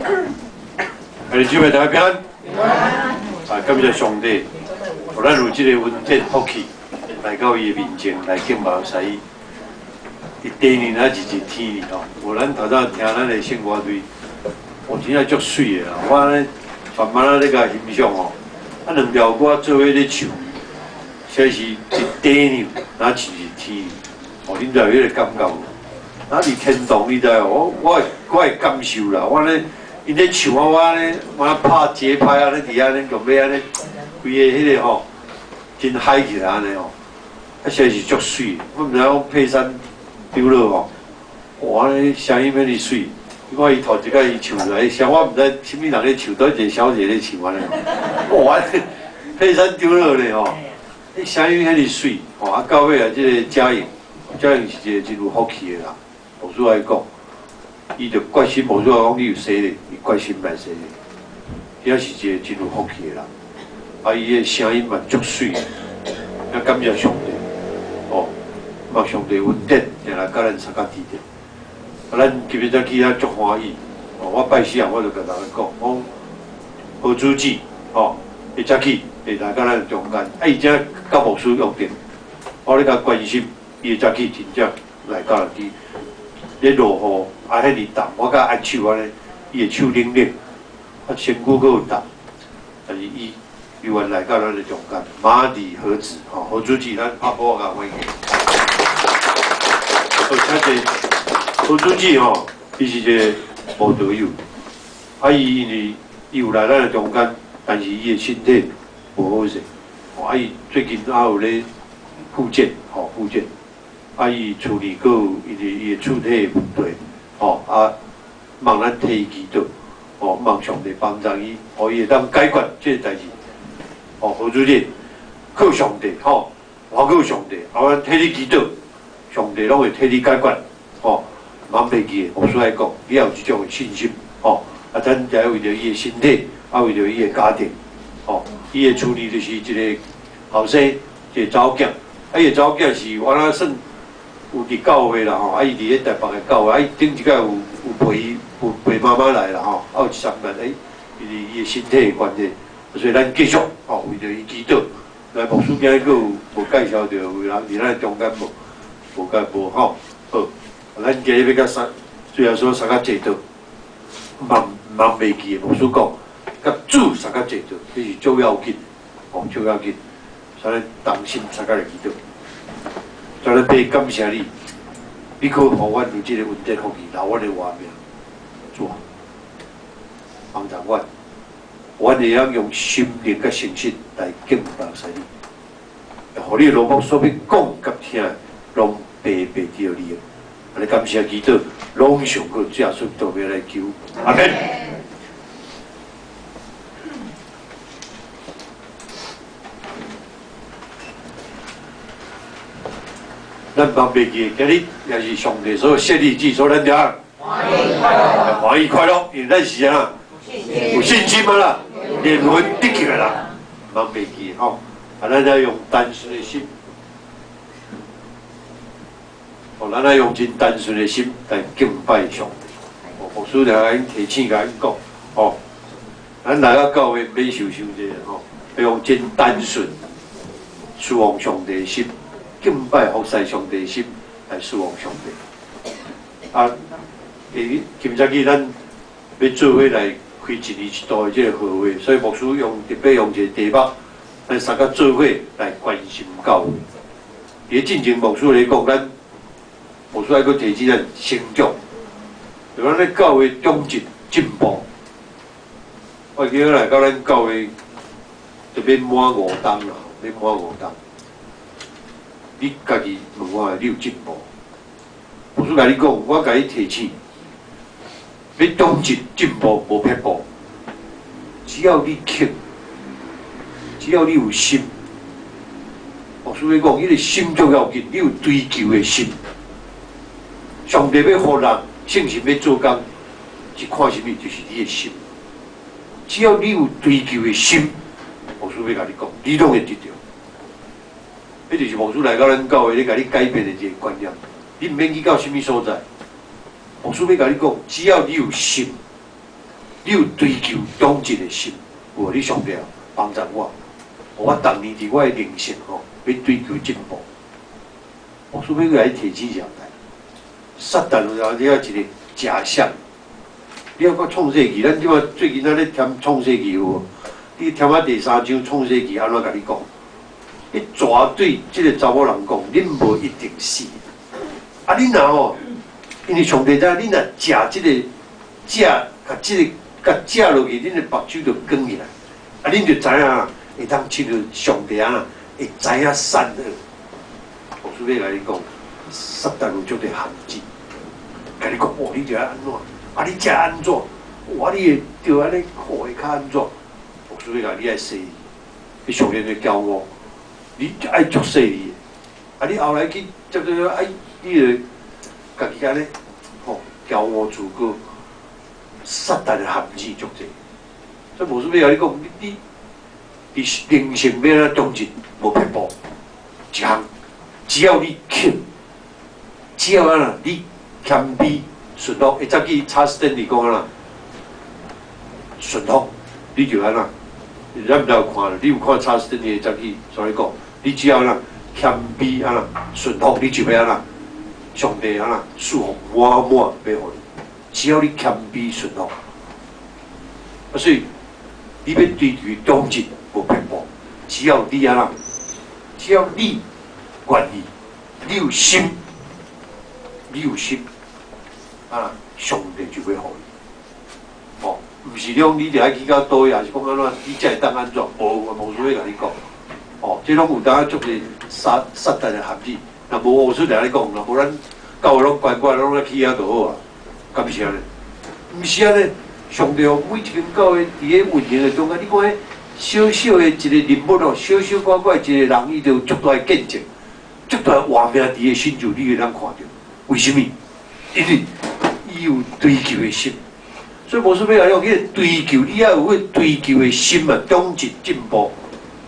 下日主的大家平安。啊，感谢上帝，互咱有这个稳定福气，来到伊的面前来敬拜师。伊第二年还是一天呢吼，无咱头早听咱的圣歌队，我真正足水的啦。我咧全班仔咧甲欣赏吼，啊两条歌做伙咧唱，实是一第二年，哪是一天？哦，恁知有迄个感觉无？哪是天堂？你知我会感受啦，我咧。因咧唱啊，我咧，我拍节拍啊，咧伫遐咧，用要安尼，规个迄个吼，真嗨起来安尼吼，啊，实是足水。我毋知讲佩珊丢了吼，哇，迄声音遐尼水。我伊头一摆伊唱出来，声我毋知啥物人咧唱，倒一个小姐咧唱安尼。哇，佩珊丢了咧吼，迄声音遐尼水，吼啊，到尾啊，即个嘉颖是一个真有福气的啦，老师来讲。伊就决心，无说讲你有洗咧，伊决心来洗咧，遐是一个真有福气的人。啊，伊个声音嘛足水，啊感谢上帝，哦，望上帝稳定，定来甲咱参加地点。啊，咱今日早起啊足欢喜，哦，我拜师啊，我就甲大家讲，讲何主记，哦，一早起会来甲咱中间，啊，伊正甲牧师约定，我咧甲关心，伊早起真正来甲咱去。咧落雨，啊，遐尼重，我甲按手安尼，伊个手冷冷，啊，身躯佫有重，但是伊原来到咱的中间，马里何子，吼，何主席，咱拍鼓甲欢迎。好，请坐。何主席吼，伊是一个无道友，啊，伊因为伊有来咱的中间，但是伊的身体无好势，啊，伊最近还有咧复健，吼，复健。啊，伊处理过伊的躯体问题，吼啊，望咱替伊祈祷，吼望上帝帮助伊，互伊会当解决这个代志，吼何主任靠上帝，吼我靠上帝，啊，阮替你祈祷，上帝拢会替你解决，吼茫袂记的，无需要讲，你也有这种的信心，吼啊，咱才为着伊的身体，啊为着伊的家庭，吼伊的处理就是一个后生，一个查某囝，啊，伊个查某囝是我那算。有伫教会啦吼，啊伊伫咧台北的教会，啊伊顶一摆有陪妈妈来啦吼，啊有3万因为伊的身体的关系，所以咱继续吼为着伊祈祷。来牧师今日佫有无介绍着有人伫咱中间无吼，好，咱今日要甲最后说三个祈祷，望袂记的牧师讲，甲主三个祈祷，这是最要紧，吼最要紧，所以咱同心三个来祈祷。在咱爸感谢你，你可互阮有这个稳定福气，留阮的活命，主啊，帮助阮，阮会晓用心灵甲诚信来敬拜师你，互你罗幕所要讲甲听，拢白白得到你。安尼感谢祈祷，拢上过这样说特别来求，阿门。咱望袂记，今日也是上帝所设立之所咱俩欢喜快乐，因为咱是啊有信心啊啦，灵魂得救的啦，望袂记吼，啊，咱要用单纯的心，哦，咱要用真单纯的心来敬拜上帝。哦，牧师就甲提醒甲讲，哦，咱来到教会免受伤这个吼，要用真单纯侍奉上帝的心。敬拜服侍上帝的心来侍奉上帝。啊，今早起咱要做伙来开一年一度的这个会会，所以牧师特别用一个题目，咱三个做伙来关心教会。伫进前牧师来讲，咱牧师还佫提起咱成长，就咱咧教会中进步。我记得来到咱教会，就免满5档啦，免满5档。你家己问我，你有进步？牧师甲你讲，我甲你提醒，要中进步无撇步，只要你肯，只要你有心。牧师咧讲，迄个心最要紧，你有追求的心。上帝要互人信心要做工，是看什么？就是你的心。只要你有追求的心，牧师要甲你讲，你拢会得到。迄就是牧师来到咱教会咧，甲你改变的一个观念。你毋免去到什么所在，牧师要甲你讲，只要你有心，你有追求忠直的心，有你上帝啊帮助我，我当年伫我的人生吼，要追求进步。我除非来提起上来，撒旦有了一个假象。你要讲创世纪，咱即马最近咧添创世纪有无？你添啊第3章创世纪安怎甲你讲？你绝对即个查某人讲，恁无一定死。啊，你若吼，因为上帝知，你若食即个食，甲即个甲食落去，恁的目睭就光起来。啊，恁就知影会当亲到上帝啊，会知影善恶。我顺便甲你讲，撒旦有足个陷阱，甲你讲，哦，你就要安怎？啊，你食安怎？哇，你会着安尼苦会较安怎？我顺便甲你爱细腻，你上帝会教我，你爱足细腻。啊，你后来去接着哎，你就家己安尼，吼，骄傲自高，撒旦的陷阱足济。所以无顺便甲你讲，你人生要安怎忠直，无撇步，一项，只要你肯，只要安那你谦卑。顺服，会早起查斯汀利讲啊，顺服，你就安那。咱毋知有看，你有看查斯汀利早起所以讲，你只要安那谦卑安那顺服，你就要安那。上帝安那赐福满满要互你，只要你谦卑顺服。啊，所以你要追求忠直无偏颇，只要你安那，只要你愿意，你有心，你有心。啊，上帝就会互你。哦，毋是讲你着爱去到倒位，还是讲安怎，你才会当安怎？无需要甲你讲。哦，这拢有当足个撒旦的陷阱。若无我出来咧讲，若无咱教会拢乖乖拢咧去遐就好啊。敢毋是安尼？毋是安尼，上帝每一间教会伫咧运营的中间，你看迄小小的一个人物哦，小小乖乖一个人，伊就有足大的见证，足大的活命伫个心就你会当看到。为什么？因为伊有追求的心，所以无说要来讲，迄个追求，你要有迄个追求的心啊，忠直进步。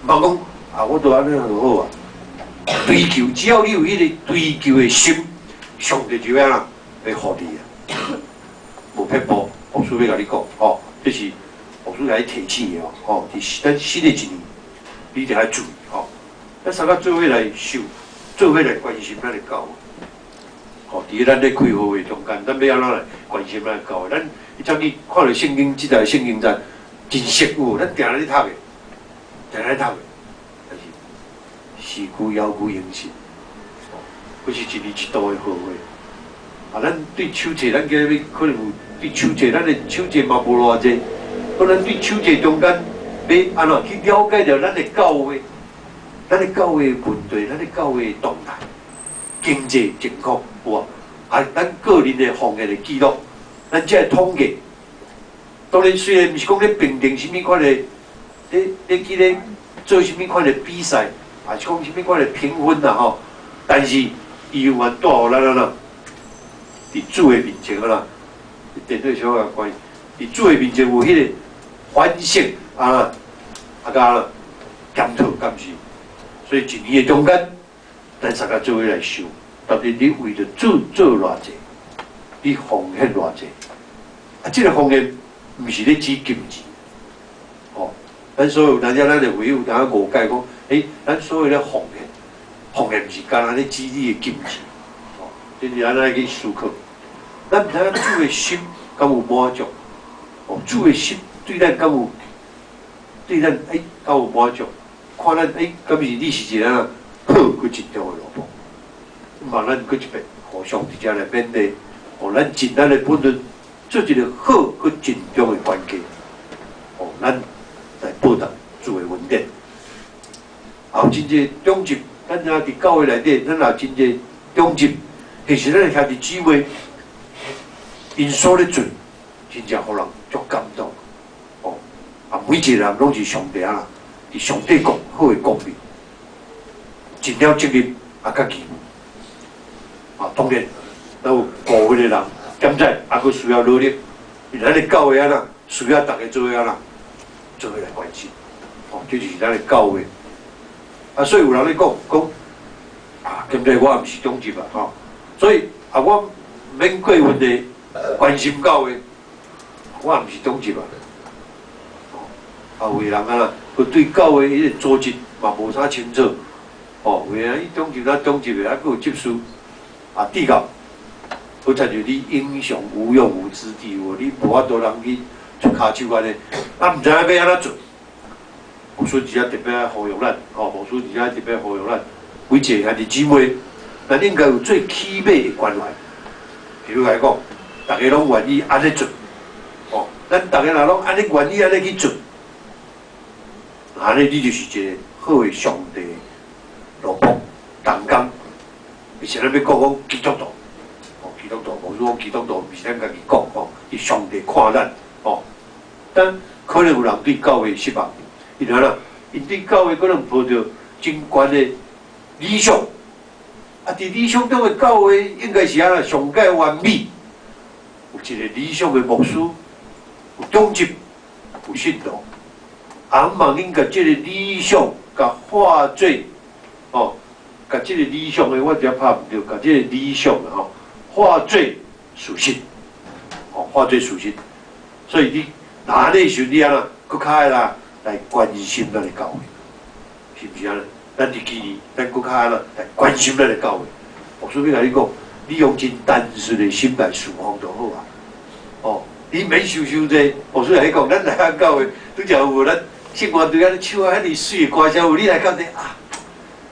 毋通讲啊，我都安尼就好啊。追求，只要你有迄个追求的心，上帝就安那会互你啊。无撇步，牧师要甲你讲，哦，这是牧师甲你提醒的哦。哦，伫咱新的一年，你着爱注意哦。咱三个做伙来修，做伙来关心咱的教会。哦，伫咱咧开会的中间，咱要安怎来关心咱教会？咱伊昨日看到圣经即台圣经站真实有，咱定咧咧读的，定咧咧读的，但是事故要求应信，不是一年一度的好会。啊，咱对手册，咱今日可能有对手册，咱的手册嘛无偌济，可能对手册中间要安怎去了解着咱的教会，咱的教会的问题，咱的教会的动态。经济情况有啊，啊，咱个人的防疫的记录，咱这统计。当然，虽然毋是讲咧评定什么款的，咧去咧做什么款的比赛，还是讲什么款的评分啦吼，但是伊有法带互咱啦，伫主的面前啦，电对小可关系，伫主的面前有迄个反省啊，甲检讨，敢是？所以一年的中间。咱三个做伙来想，到底你为着做偌济，你奉献偌济？啊，这个奉献毋是咧指金钱，哦，咱所有咱的会友，大家误解讲，咱所有咧奉献，奉献毋是干那咧指你的金钱，哦，这是咱来去思考。咱毋知影主的心敢有满足？哦，主的心对咱敢有敢有满足？看咱敢是你是一个人。好，佮真重的萝卜，望咱佮一遍互相伫遮来勉励，互咱尽咱的本分，做一个好佮真重的关系，互咱来报答主的恩典。后真济忠直，咱若伫教会内底，咱也真济忠直，其实咱的兄弟姊妹，因所咧做，真正互人足感动。哦，啊，每一个人拢是上帝啊，伫上帝国好的公民。尽了责任，啊，甲义务，啊，当然，咱有部分的人，现在也佫需要努力，咱的教会啊啦，需要大家做伙啊啦，做伙来关心，哦，这就是咱的教会。啊，所以有人咧讲，啊，现在我也毋是忠直啊，吼，所以啊，我免过分的关心教会，我也毋是中级啊。啊，有的人啊，佮对教会迄个组织嘛无啥清楚。哦，有的伊中级啊，中级的，啊，佮有执事啊，地教，好在就你英雄无用武之地，你无法度人去出骹手安尼，啊，毋知影要安怎做。牧师伫遐特别呼吁咱，哦，牧师伫遐特别呼吁咱，每一个兄弟姊妹，咱应该有最起码的关怀。比如来讲，大家拢愿意安尼做，哦，咱大家若拢安尼愿意安尼去做，安尼你就是一个好的上帝路仆同工。而且咱要讲基督徒，哦，基督徒，牧师讲基督徒，毋是咱家己讲，哦，是上帝看咱，哦，但可能有人对教会失望。因为啦，因对教会可能抱着真悬的理想，啊，伫理想中的教会应该是安上界完美，有一个理想的牧师，有忠执，有信徒，啊，望恁甲这个理想甲化做，哦，甲这个理想的我只拍唔着，甲这个理想的吼化做事实，哦，化做事实，所以你哪里想你安那，搁较爱啦。来关心咱的教会，是毋是安尼？咱伫基里，咱搁较安啦来关心咱的教会。我顺便甲你讲，你用真单纯的心来侍奉就好啊。哦，你免受这，我顺便来讲，咱来咱教会，拄则有咱生活对安尼唱啊，遐尼水的歌声，有你来到这啊，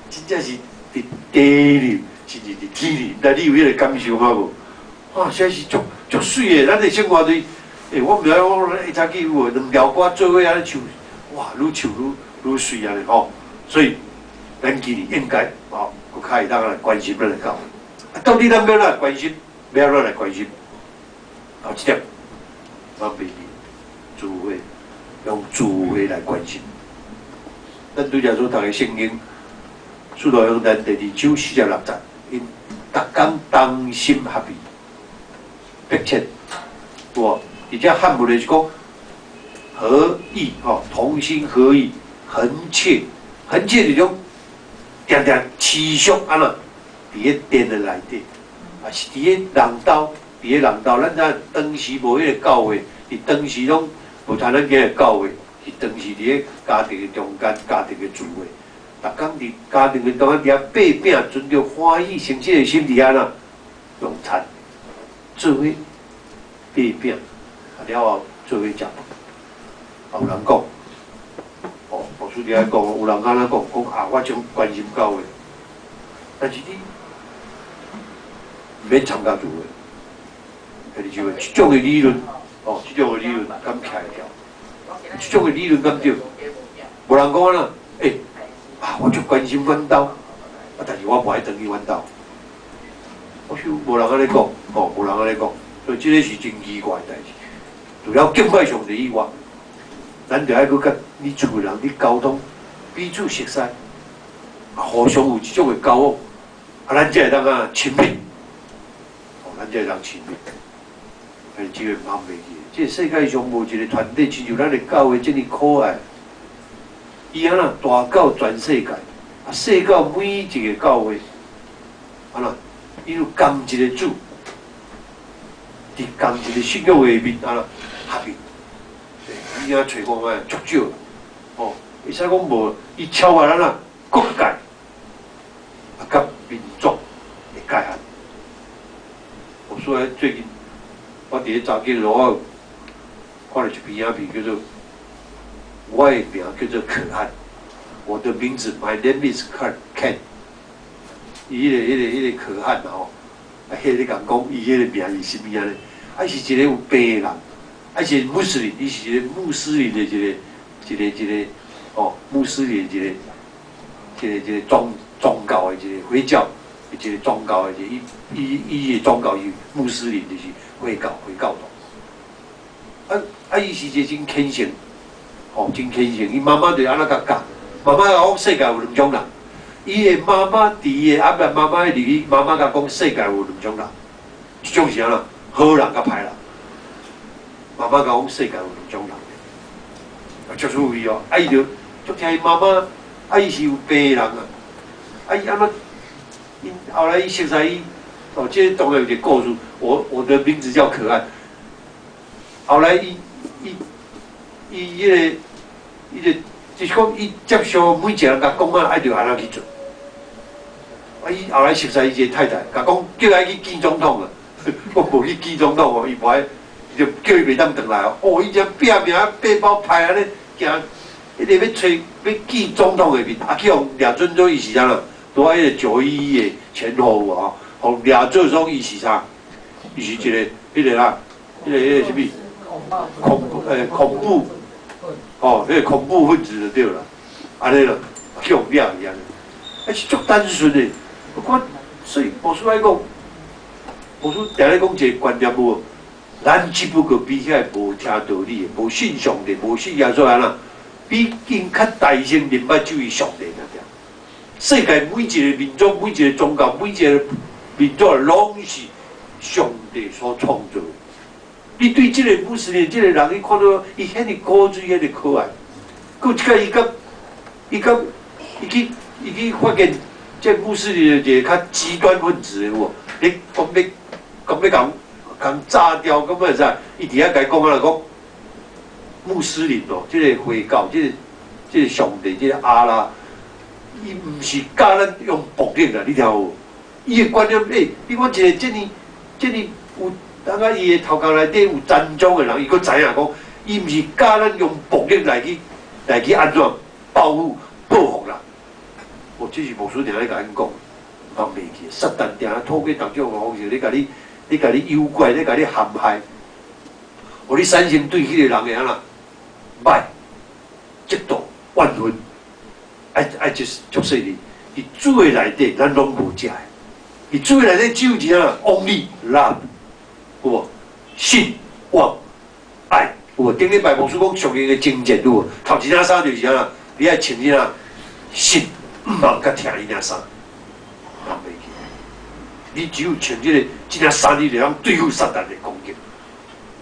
真正是伫地里，甚至伫天里，但你有迄个感受吗无？啊，实在是足水的，咱的生活对，我毋知我一早起有两条歌做伙安尼唱。哇，愈唱愈水安尼吼，所以咱今年应该哦，佮较会当来关心咱的教会。啊，到底咱要来关心，要安怎来关心？后一点，我袂记，智慧，用智慧来关心。咱拄则说读的圣经，《使徒行传》第2章46节，因逐工同心合意，迫切，有无？而且汉文的是讲。合意哦，同心合意，恒切是种定定持续安那，伫个殿的内底，啊是伫个人道，咱知当时无迄个教会，伫当时拢无像咱今日教会，是当时伫个家庭的中间，家庭的聚会，逐工伫家庭的中间伫遐擘饼，存着欢喜诚切的心伫安那用餐，做伙擘饼，啊了后做伙食饭。有人讲，哦，牧师伫遐讲，有人安尼讲啊，我种关心教会，但是你唔免参加聚会，还是就即种的理论，哦，即种的理论敢徛会条？即种的理论敢对？无人讲啦，啊，我就关心阮兜，啊，但是我无爱回去阮兜。我想无人安尼讲，哦，无人安尼讲，所以即个是真奇怪的代志。除了敬拜上帝以外，咱就爱搁甲你厝人你沟通，彼此熟悉，啊，互相有即种的交往，啊，咱才会当啊亲密，哦，咱才会当亲密。但是即个毋通袂记，即个世界上无一个团体亲像咱的教会这么可爱，伊安那大到全世界，啊，细到每一个教会，安那，伊有共一个主，伫共一个信仰下面安那合一。伊遐找讲啊，足少，哦，会使讲无，伊超越咱啊国界，啊，甲民族的界限。所以最近我伫咧查经路，我看了一篇影片，叫做我的名叫做可汗，我的名字 My name is Ken。伊迄个可汗吼，啊，迄个讲伊迄个名是啥物安尼？啊，是一个有病的人。啊，是穆斯林，伊是一个穆斯林的一个哦，穆斯林一个宗教的一个回教，一个宗教的伊的宗教是穆斯林，就是回教徒。伊是一个真虔诚，哦，真虔诚。伊妈妈就安那甲教，妈妈讲世界有两种人，伊的妈妈伫伊的阿爸妈妈的里，妈妈甲讲世界有两种人，一种是安那好人甲歹人。妈妈讲世界有两种人，啊，足趣味哦！啊，伊就足听伊妈妈，啊，伊是有病的人啊，啊，伊安怎？因后来伊熟悉伊，哦，这当然有一个故事。我的名字叫可爱，后来伊就是讲伊接受每一个人甲讲啊，爱着安怎去做。啊，伊后来熟悉伊一个太太，甲讲叫伊去见总统啊，我无去见总统哦，伊无爱，就叫伊袂当转来哦。哦，伊只拼命背包派安尼行，一直要找要见总统的面，啊去互掠准做伊是啥咯？拄啊，迄个911的前后哦，互掠做说伊是啥？伊是一个迄个啦，迄个什么恐怖。哦，迄个恐怖分子就对了，安尼咯，去互掠伊安尼，啊是足单纯的。我所以无输来讲，无输定咧讲一个观念无，咱只不过比起来无听道理的，无信上帝，无信耶稣安那，比因较大声明白主义上帝那点。世界每一个民族、每一个宗教、每一个民族拢是上帝所创造的。你对这个穆斯林这个人，你看到伊遐尼古锥、遐尼可爱，佮一个伊去发现这穆斯林一个较极端分子的喎，你讲要讲炸掉，咁啊使？伊伫遐甲伊讲啊讲，穆斯林哦，这个回教，这个上帝，这个阿拉，伊毋是教咱用暴力啦，你听有？伊的观念，你看一个这呢有。当啊，伊个头壳内底有沾脏的人，伊佫知影讲，伊毋是教咱用暴力来去安怎报复啦。哦，这是牧师定咧甲咱讲，忘袂记。撒旦定咧透过各种个方式，咧甲你诱拐，咧甲你陷害，互你产生对迄个人个安那歹、嫉妒、怨恨，爱就是说你，伊主的内底咱拢无食的，伊主的内底只有一样 only love。有无？信、望、爱，有无？顶礼拜牧师讲上面的精简，有无？头一领衫就是啥啦？你爱穿啥啦？信，毋茫甲听伊领衫，忘袂记。你只有穿这领衫，你就通对付撒旦的攻击。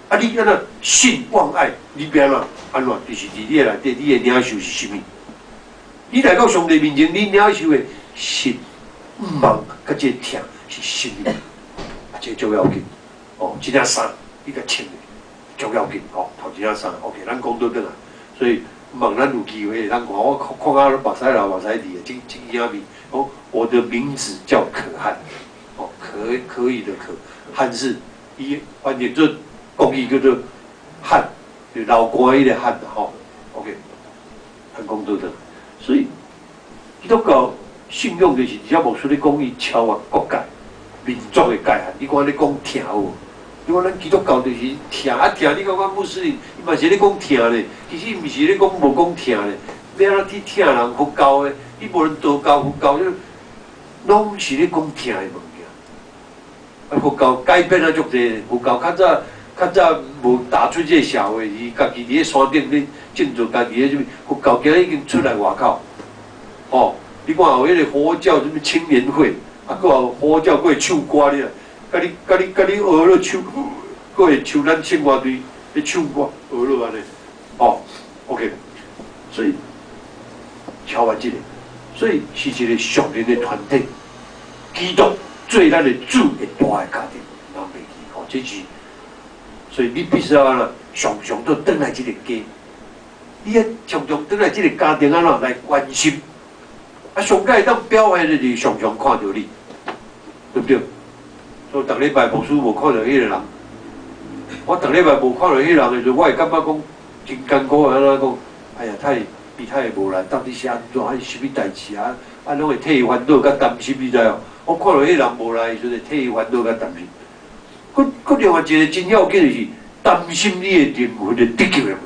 啊，你安那信、望、爱，你变安怎？就是伫你的内底，你的领袖是啥物？你来到上帝面前，你领袖的信、毋茫甲这听是啥物？啊，这最要紧。哦，这领衫你甲穿的，足要紧哦。头一领衫 ，OK， 咱讲倒转来，所以望咱有机会，咱看我看啊，目屎流目屎滴的，这影面哦，我的名字叫可汗，哦，可以的可，汉是伊翻译做国语叫做汉，就老官迄个汉的吼 ，OK， 咱讲倒转，所以基督教信仰就是而且牧师咧讲伊超越国界、民族的界限。你看你讲听有无？你看咱基督教就是听啊听，你讲穆斯林，伊嘛是咧讲听咧，其实毋是咧讲无讲听咧。要安怎去听人佛教的？你无论道教、佛教，拢是咧讲听的物件。啊，佛教改变啊足济，佛教较早无踏出这个社会，伊家己伫咧山顶咧建造家己的什么佛教，今日已经出来外口。哦，你看有迄个佛教什么青年会，啊，佫有佛教佫会唱歌咧。甲你学了唱，佫会唱咱青蛙队咧唱歌学了安尼，哦 ，OK， 所以超越这个，所以是一个上帝的团体，基督做咱的主的大的家庭，人袂记哦，这是，所以你必须要安怎常常都转来这个家，你要常常转来这个家庭安怎来关心，啊，上界会当表现的就是常常看到你，对不对？所以逐礼拜牧师无看到迄个人，我逐礼拜无看到迄个人的时候，我会感觉讲真艰苦安怎讲，哎呀，伊太无来，到底是安怎？还是啥物代志啊？啊，拢会替伊烦恼甲担心，你知哦？我看到迄个人无来的时候，替伊烦恼甲担心。佫另外一个真要紧的是担心你的灵魂的得救的问题。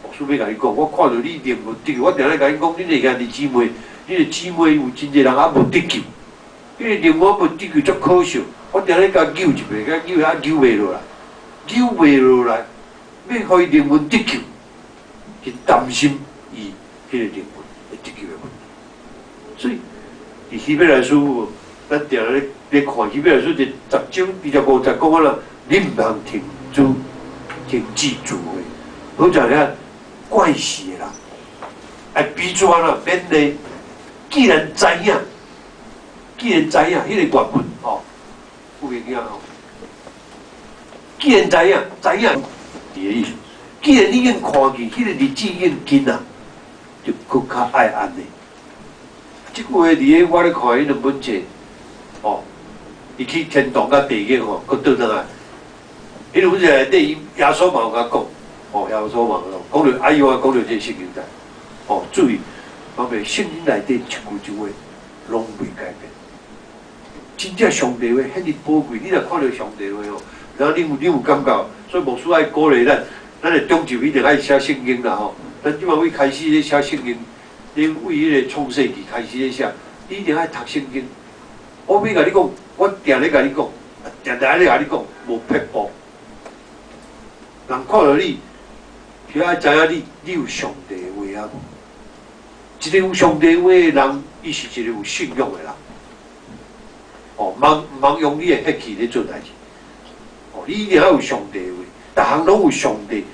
牧师要甲你讲，我看到你灵魂得救，我定咧甲你讲，恁个兄弟姊妹，恁个姊妹有真侪人还无得救。因为灵魂无得救足可笑，我定咧甲揪一下，甲揪啊揪袂落来，揪袂落来，要互伊灵魂得救，是担心伊迄个灵魂会得救的问题。所以，伫希伯来书，咱定咧看希伯来书第10章25节讲啊啦，你毋通停止做话，好像遐怪事的啦，哎，比如安啦，免咧，既然知影。迄个原本吼，有影吼，既然知影，伊个意思。既然你已经看见，迄个日子已经近啊，就更较爱安尼。即句话伫个我咧看迄两本册，哦，伊去天堂甲地狱吼，佫倒转来。迄两本册内底，耶稣嘛有甲讲，哦，耶稣嘛有讲着，哎呦，讲着这圣经在，哦，注意，方面圣经内底一句一话，拢未改变。真正上帝话，遐尼宝贵，你若看到上帝话吼，然后你有感觉，所以牧师爱鼓励咱的中就一定爱写圣经啦吼。咱即满为开始咧写圣经，你为迄个创世纪开始咧写，你一定爱读圣经。我要甲你讲，我定咧甲你讲，定咧甲你讲，无撇步。人看到你，就爱知影你有上帝的话啊无？一个有上帝话的人，伊是一个有信仰的人。哦，唔通用你的血气咧做代志。哦，你一定要有上帝的话，逐项拢有上帝。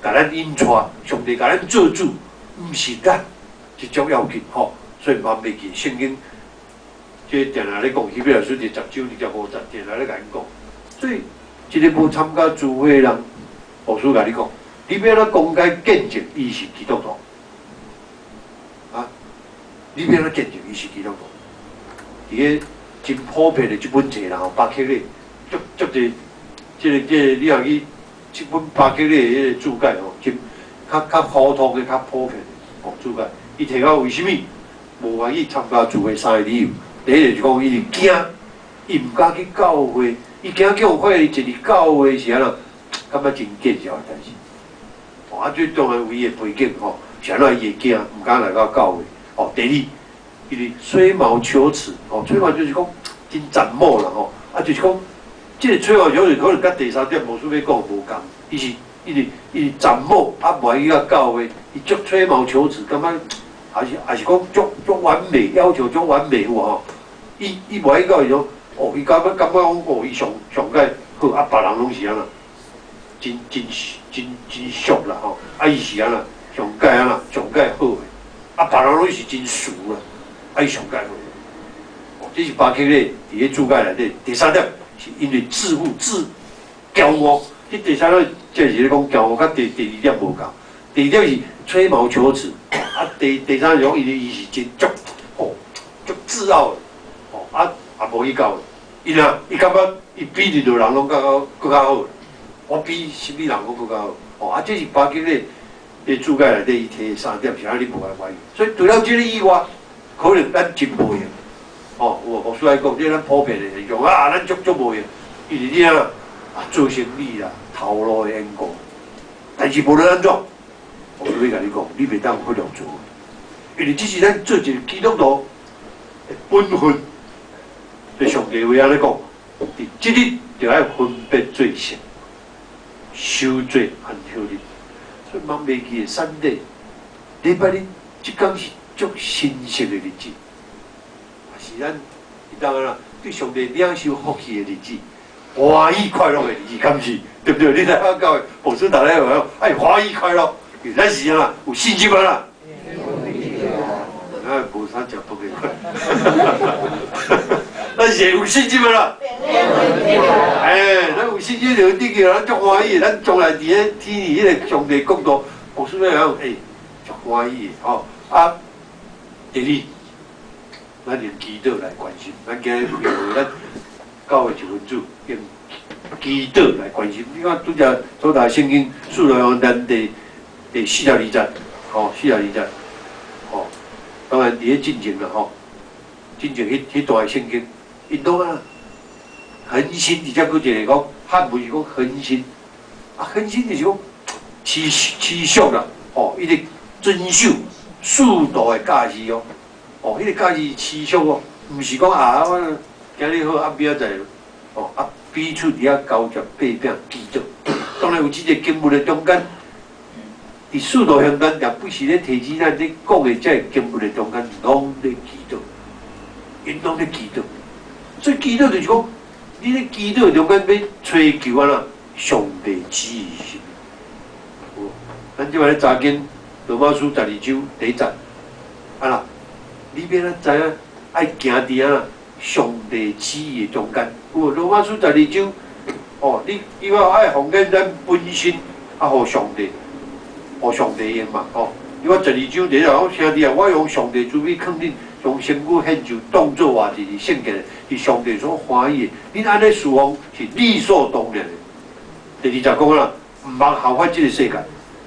甲咱引带，上帝甲咱做主，毋是咱一种要紧吼。所以万袂记圣经，即定来咧讲，希伯来书第10章25节，定来咧甲因讲。所以一个无参加聚会的人，牧师甲你讲，你要怎公开见证伊是基督徒？啊，你要怎见证伊是基督徒？伊个真普遍的一本册啦，吼，巴克利，足侪，你若去。这本巴克利迄个注解吼，真较普通的、较普遍的哦注解。伊提到为虾米无愿意参加聚会3个理由。第一就是讲，伊是惊，伊毋敢去教会，伊惊教会一入教会是安怎，感觉真见笑的代志。哦，啊，最当然有伊的背景吼，是安怎伊会惊，毋敢来到教会。哦，第二，伊是吹毛求疵，哦，吹毛就是讲真展冒啦吼，啊，就是讲。即个吹毛求疵可能甲第三点牧师要讲无共，伊是展冒啊，无去甲教会，伊足吹毛求疵，感觉还是讲足完美，要求足完美有吼。伊无去到伊种，哦，伊感觉讲哦，伊上解好，啊，别人拢是安那，真俗啦吼，啊，伊是安那上解安那上解好诶，啊，别人拢是真俗啦，啊，伊上解好。哦，这是巴克利伫咧注解内底第三点。是因为自负、骄傲，迄第三个即是咧讲骄傲，甲第二点无共。第二点是吹毛求疵，啊第三种伊是真足自傲的，哦啊无去教的，伊感觉伊比任何人拢更较好，我比什么人拢更较好，哦啊这是巴金咧的注解内底伊提3点是安尼无爱怀疑，所以除了这个以外，可能咱真无用。哦，牧师来讲，这咱普遍的现象啊，咱足无用，因为你啊做生意啦，头路的缘故，但是无论安怎，牧师要甲你讲，你袂当不了做，因为这是咱做一个基督徒的本分。对上帝话安尼讲，伫即日就要分别罪行，修罪和调理。所以望袂记的3日，礼拜日即天是足神圣的日子。是咱当然啦，对上帝领受福气的日子，欢喜快乐的日子，敢是对不对？你来教会，牧师大家有爱欢喜快乐，咱是安啦，有信心啊啦。啊，无啥食饭的，咱是有信心啊啦。哎，咱有信心就得个，咱足欢喜，咱将来伫咧天里迄个上帝国度，牧师要讲，哎，足欢喜的吼啊，第二。咱用祈祷来关心，咱今日用咱教会一分子用祈祷来关心。你看拄则所读圣经《使徒行传》第42节，吼42节，吼，当然伫咧进前啦，吼，进前迄段圣经，因拢啊恒心，而且佫一个讲汉文是讲恒心，啊恒心就是讲持续啦，吼，伊咧遵守世道的教义哦。哦，迄个家己持续哦，毋是讲啊，我今日好，啊明仔载哦，啊彼此伫遐交接背饼祈祷。当然有即个经文的中间，伫世道相间，也不是咧提起咱咧讲的这经文的中间，拢咧祈祷，因拢咧祈祷。所以祈祷就是讲，你咧祈祷中间要追求啊啦，上帝旨意是。哦，咱即摆咧查经罗马书12章第1节，啊啦。你要咱知影，爱行伫啊上帝旨意的中间。有罗马书12章哦，你要爱奉献咱本身，啊，互上帝用嘛，哦。你我12章第一我兄弟啊，我用上帝之美肯定，用身躯献就当作活祭，圣洁，是上帝所欢喜的。恁安尼侍奉是理所当然的。第二就讲啦，毋茫效法这个世界，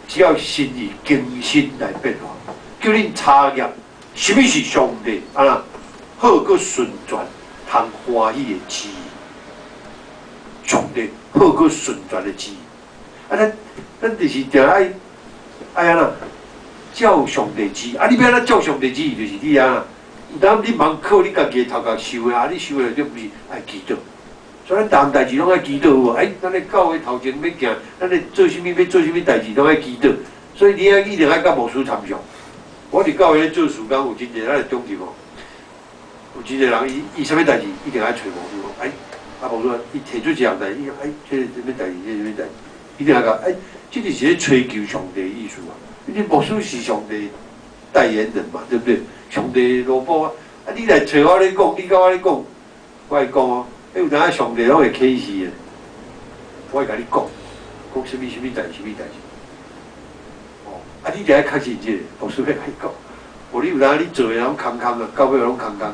只要心意更新来变化，叫恁查验什么是上帝啊好个顺转，通欢喜的旨意。上帝好个顺转的旨意，啊，咱就是定爱安怎？照上帝旨意，啊！你要安怎照上帝旨意，就是你啊，当你茫靠你家己的头壳想的啊，你想的就不是爱祈祷。所以咱任代志拢爱祈祷喎。哎，咱咧教会头前要行，咱咧做啥物要做啥物代志拢爱祈祷。所以你啊一定爱甲牧师参详。我伫教会咧做事工有真侪咱的中级哦，有真侪人伊啥物代志一定爱找牧师哦。哎，啊牧师，伊提出一项代志，哎，这啥物代志，这啥物代志，一定爱甲哎，这就是咧追求上帝的意思啊。因为牧师是上帝代言人嘛，对不对？上帝萝卜啊，你来找我咧讲，你甲我咧讲，我会讲哦。有当上帝拢会启示的，我会甲你讲什么代志，哦，啊，你就爱确信这个，牧师要甲你讲，无你有当你做的拢空空啊，到尾拢空空，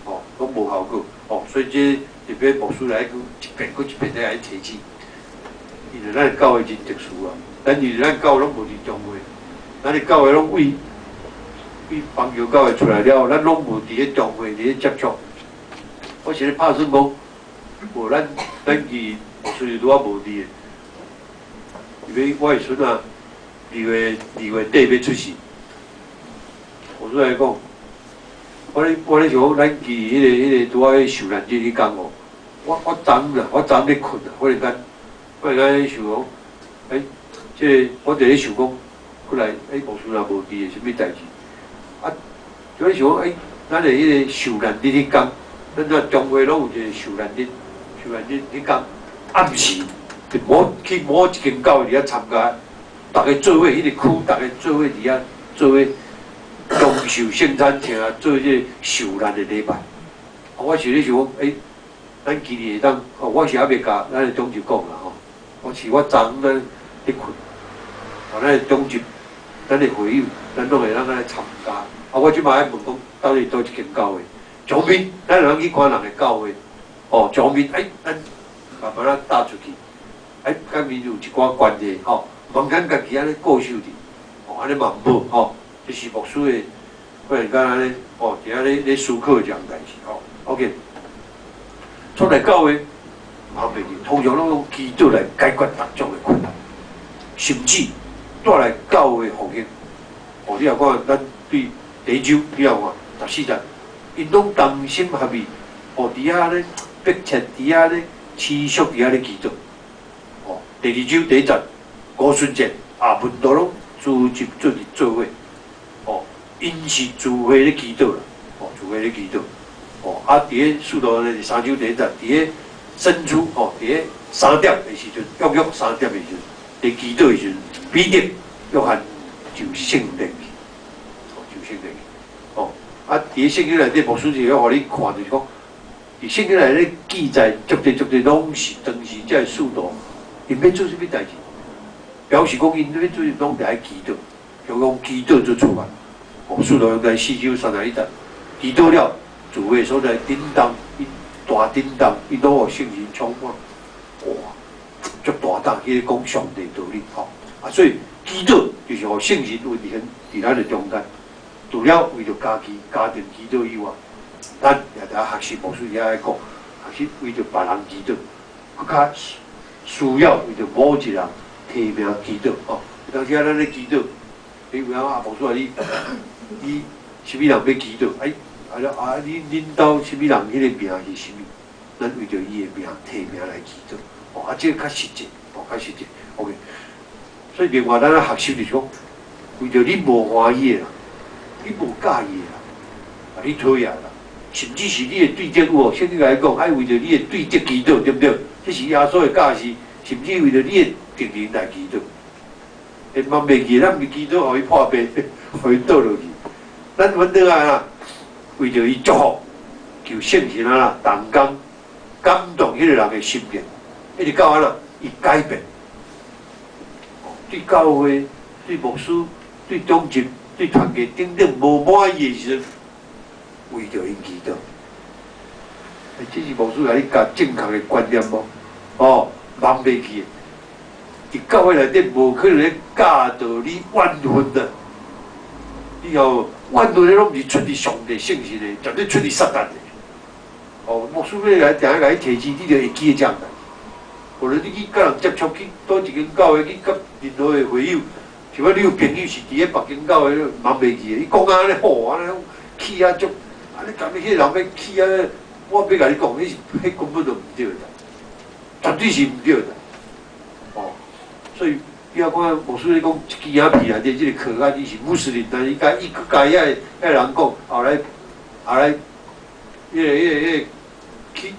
哦，拢无效果，哦，所以这特别牧师来一遍再来提醒，因为咱的教会真特殊啊，咱教会拢无伫中会。咱的教会拢为邦桥教会出来了，咱拢无伫咧中会伫咧接触。我是咧拍算讲，无咱去虽然拄啊无伫诶，因为我的孙啊2月底要出世，我出来讲，我咧想咱去迄个拄啊迄受难日去讲哦，我昨咧困啊，忽然间想讲，这我伫咧想讲。过来，牧师也无伫诶，啥物代志？啊，就咧想讲，咱的迄个受难日迄讲，咱这中会拢有一个受难日迄讲，暗时就去某一间教会伫遐参加，大家做伙迄个区，大家做伙伫遐做伙享受圣餐厅啊，做迄个受难的礼拜。我是咧想讲，咱今年会当，我是还袂甲咱的总就讲啦吼，我昨咱咧困，咱的总就。咱的会友，咱拢会当来参加。啊，我即摆爱问讲，到底倒一间教会？上面咱人去看人的教会，哦，上面咱慢慢啊带出去，甲面有一寡关系，吼，茫肯家己安尼固守伫，哦，安尼嘛毋好，吼，这是牧师的，忽然间安尼，哦，伫遐咧思考这样代志，吼 ，OK。出来教会，后面通常拢用祈祷来解决各种的困难，甚至。带来教会奉献，哦，你若看咱对第一周，你若看14日，因拢同心合意，哦，伫遐咧迫切，伫遐咧持续，伫遐咧祈祷，哦，第二周第1站，高顺节啊，文道拢组织做伙，哦，因是自会咧祈祷啦，哦，自会咧祈祷，哦，啊，伫咧四道呢是3周第1站，伫咧深处，哦，伫咧3点的时阵，约3点的时阵，伫祈祷的时阵。彼得、约翰就圣灵去，哦，就圣灵去，哦，啊，伫圣经内底，牧师就要互你看，就是讲，伫圣经内底记载，绝对拢是当时这个使徒，因要做啥物代志，表示讲因要做拢在祈祷，就用祈祷做出发，哦，使徒用在4周31站，祈祷了，主位所在叮当，大叮当，伊拢互圣灵充满，哇，足大胆，迄个讲上帝道理，吼。啊，所以祈祷就是互圣人运行伫咱的中间。除了为着家庭祈祷以外，咱也得学习牧师也爱讲，学习为着别人祈祷，更较需要为着某一人提名祈祷哦。当时咱咧祈祷，有影啊，牧师话你什么人要祈祷？恁兜什么人迄个名是什么？咱为着伊的名提名来祈祷。哦，啊，这个较实际，较实际。OK。所以另外，咱咧学习就是讲，为着你无欢喜的啦，你无介意的啦，你讨厌啦，甚至是你的对敌有无？圣经来讲，爱为着你的对敌祈祷，对不对？这是耶稣的教示，甚至为着你的敌人来祈祷。因万袂记，咱毋是祈祷，互伊破病，互伊倒落去。咱稳倒来啦，为着伊祝福，求圣神啊，同工感动迄个人的心灵，一直到安那，伊改变，对教会、对牧师、对宗职、对团契等等无满意的时阵，为着因祈祷。这是牧师甲你教正确的观念无？哦，忘袂去。伫教会内底无可能咧教导你怨恨的，以后怨恨的拢是出自上帝圣神的，绝对出自撒旦的。哦，牧师要来定下甲你提示，你就会记得这样代志。或者你去甲人接触去倒一间教会去甲任何的会友，像讲你有朋友是伫咧别间教会忘袂记的，伊讲安尼好，安尼气啊足，安尼讲你迄个人要气啊，我要甲你讲，迄根本就毋对的，绝对是毋对的。哦，所以你要看牧师咧讲一支影片内底即个课啊，伊是穆斯林，但是伊佮遐人讲，后来，去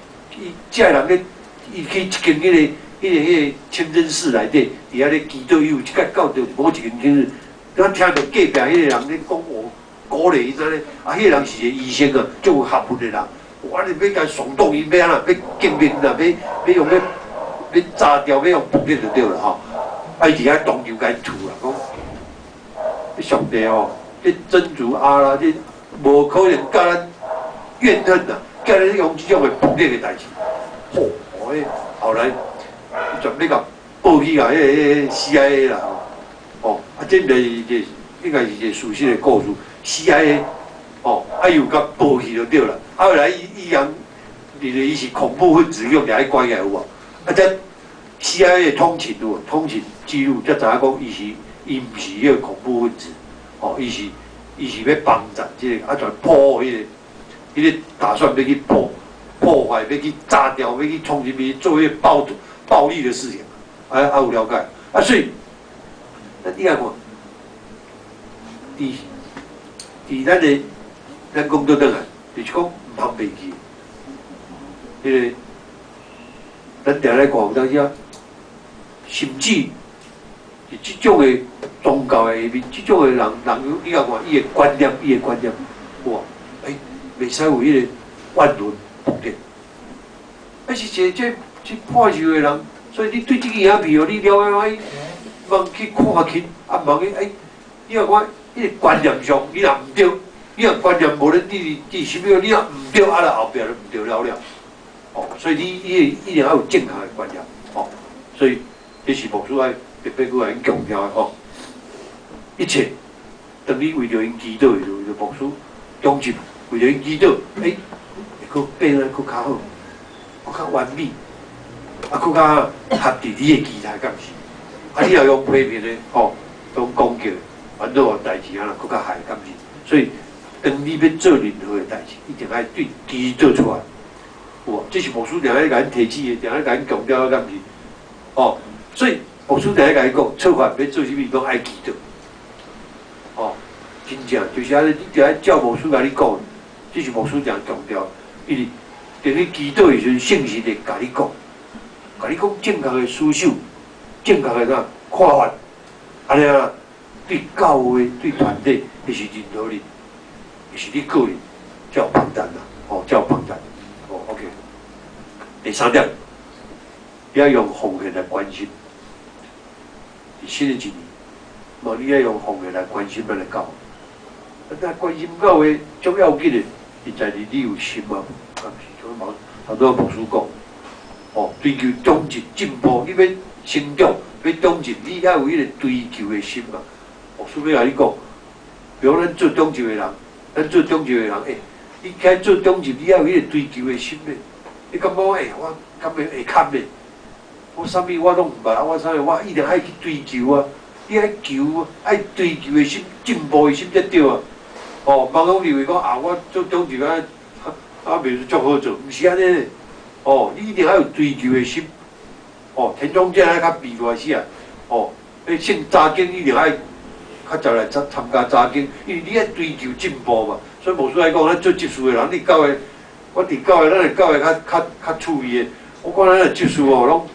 即个人咧。伊去一间迄个清真寺内底，伫遐咧祈祷，伊有一届到着某一间清真，咱听到隔壁迄个人咧讲我鼓励伊安尼，啊，迄个人是一个医生啊，足有学问的人，我你要甲耸动伊要安那，要革命啦，要用要炸掉，要用暴力就对了吼。啊，伊伫遐当场甲伊吐啦，讲，上帝吼，这真主阿拉这无可能甲咱怨恨啊，甲咱用即种的暴力的代志，吼。后来全要甲报去啊，迄 CIA 啦，哦，啊，这应该是一个事实的故事。CIA 哦，啊又甲报去就对了。啊，后来伊人认为伊是恐怖分子，用来关起来有无？啊，这 CIA 的通勤有无？通勤记录才知影讲伊毋是迄个恐怖分子，哦，伊是要帮助这个，啊，全破迄个打算要去破坏，要去炸掉，要去冲进去做一些暴力的事情，有了解啊，所以，你看看，咱工作倒来，就是讲唔通袂记，迄个咱定来看有当时啊，甚至是即种的宗教的下面，即种的人，你看看伊的观念，哇，袂使有迄个怨论。是这破旧的人，所以你对这个影片哦，你了解望去看去，啊望去你若看，迄个观念上你若唔对，你若观念无咧伫心里，你若唔对，啊，后壁就唔对了。哦，所以你一定要有正确的观念，哦，所以这是牧师爱特别去来强调的哦。一切，当你为着因祈祷的时候，为着牧师忠心，为着因祈祷，会佫变得佫较好。佫较完美，啊，佫较合伫你的期待，敢是？啊，你若用批评的，吼，用攻击的，烦恼的代志，啊，佫较害，敢是？所以，当你要做任何的代志，一定爱对基做出来。哇，这是牧师定咧甲咱提起的，定咧甲咱强调的，敢是？哦，所以牧师定咧甲咱讲，做法要做啥物，讲爱祈祷。哦，真正就是安尼，你定咧照牧师甲你讲，这是牧师定强调，伊。等你祈祷的时阵，圣神会甲你讲正确的思想，正确的看法，安尼啊，对教会、对团体，还是任何人，还是你个人，才有帮助啦，哦，才有帮助。哦 ，OK。第三点，要用奉献来关心，新的一年，你要用奉献来关心咱的教会。那关心教会最要紧的，是在于你有心啊。好多牧师讲，哦，追求忠直进步，你要成长，要忠直，你要有迄个追求的心嘛。牧师要甲你讲，比如咱做忠直的人，你该做忠直，你要有迄个追求的心咧。你感觉我感觉会堪咧？我啥物我拢毋捌，我啥物我一定爱去追求啊！你爱求，爱追求的心，进步的心才对啊！哦，别讲认为讲啊，我做忠直袂是足好做，毋是安尼。哦，你一定要有追求的心。哦，田中正爱较秘大些啊。哦，姓查经一定爱较早来参加查经，因为你爱追求进步嘛。所以牧师来讲，咱做技术的人，你教的，我伫教的，咱的教的较趣味的。我看咱的技术哦，